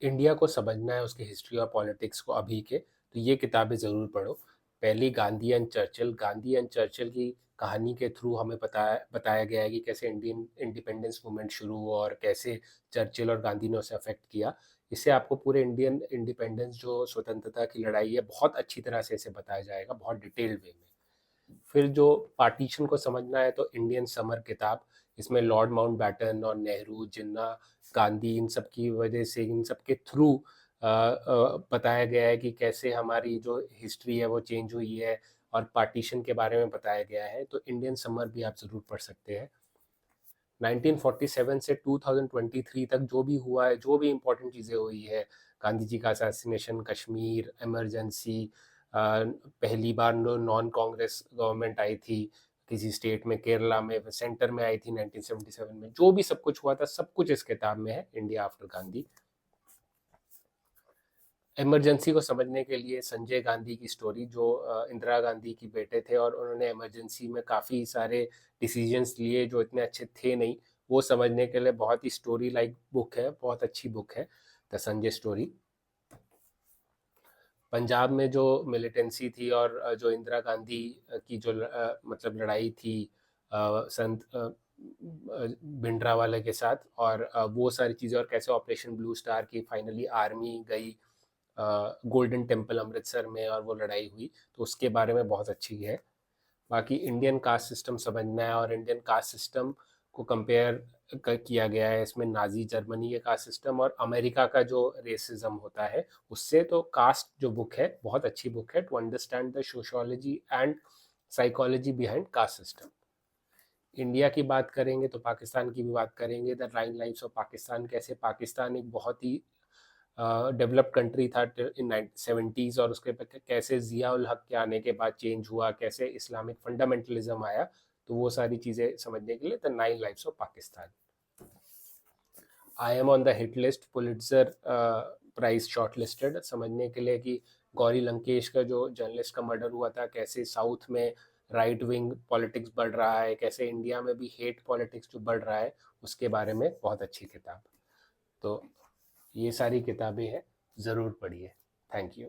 India को समझना है, उसकी हिस्ट्री और पॉलिटिक्स को अभी के, तो ये किताबें ज़रूर पढ़ो। पहली गांधी एंड चर्चिल की कहानी के थ्रू हमें बताया गया है कि कैसे इंडियन इंडिपेंडेंस मूवमेंट शुरू हुआ और कैसे चर्चिल और गांधी ने उसे अफेक्ट किया। इससे आपको पूरे इंडियन इंडिपेंडेंस जो स्वतंत्रता की लड़ाई है बहुत अच्छी तरह से इसे बताया जाएगा, बहुत डिटेल्ड वे में। फिर जो पार्टीशन को समझना है तो इंडियन समर किताब, इसमें लॉर्ड माउंटबैटन और नेहरू, जिन्ना, गांधी, इन सब की वजह से, इन सब के थ्रू बताया गया है कि कैसे हमारी जो हिस्ट्री है वो चेंज हुई है और पार्टीशन के बारे में बताया गया है। तो इंडियन समर भी आप ज़रूर पढ़ सकते हैं। 1947 से 2023 तक जो भी हुआ है, जो भी इम्पोर्टेंट चीज़ें हुई है, गांधी जी का असैसिनेशन, कश्मीर, इमरजेंसी, पहली बार नॉन कांग्रेस गवर्नमेंट आई थी किसी स्टेट में, केरला में, सेंटर में आई थी 1977 में, जो भी सब कुछ हुआ था सब कुछ इस किताब में है, इंडिया आफ्टर गांधी। इमरजेंसी को समझने के लिए संजय गांधी की स्टोरी, जो इंदिरा गांधी की बेटे थे और उन्होंने इमरजेंसी में काफ़ी सारे डिसीजंस लिए जो इतने अच्छे थे नहीं, वो समझने के लिए बहुत ही स्टोरी लाइक बुक है, बहुत अच्छी बुक है द संजय स्टोरी। पंजाब में जो मिलिटेंसी थी और जो इंदिरा गांधी की जो मतलब लड़ाई थी संत भिंडरावाले के साथ, और वो सारी चीज़ें, और कैसे ऑपरेशन ब्लू स्टार की फाइनली आर्मी गई गोल्डन टेम्पल अमृतसर में और वो लड़ाई हुई, तो उसके बारे में बहुत अच्छी है। बाकी इंडियन कास्ट सिस्टम समझना है, और इंडियन कास्ट सिस्टम को कंपेयर किया गया है इसमें नाजी जर्मनी के कास्ट सिस्टम और अमेरिका का जो रेसिज्म होता है उससे। तो कास्ट जो बुक है बहुत अच्छी बुक है, to understand the sociology and psychology behind caste system. India की बात करेंगे तो पाकिस्तान की भी बात करेंगे, द 9 लाइव्स ऑफ पाकिस्तान, कैसे पाकिस्तान एक बहुत ही डेवलप्ड कंट्री था इन 70s, और उसके पे कैसे जिया उल हक के आने के बाद चेंज हुआ, कैसे इस्लामिक फंडामेंटलिज्म आया, तो वो सारी चीज़ें समझने के लिए the 9 lives of Pakistan. I am on the hit list, Pulitzer prize shortlisted, समझने के लिए कि गौरी लंकेश का जो जर्नलिस्ट का मर्डर हुआ था, कैसे साउथ में राइट विंग पॉलिटिक्स बढ़ रहा है, कैसे इंडिया में भी हेट पॉलिटिक्स जो बढ़ रहा है, उसके बारे में बहुत अच्छी किताब। तो ये सारी किताबें हैं, ज़रूर पढ़िए। Thank you.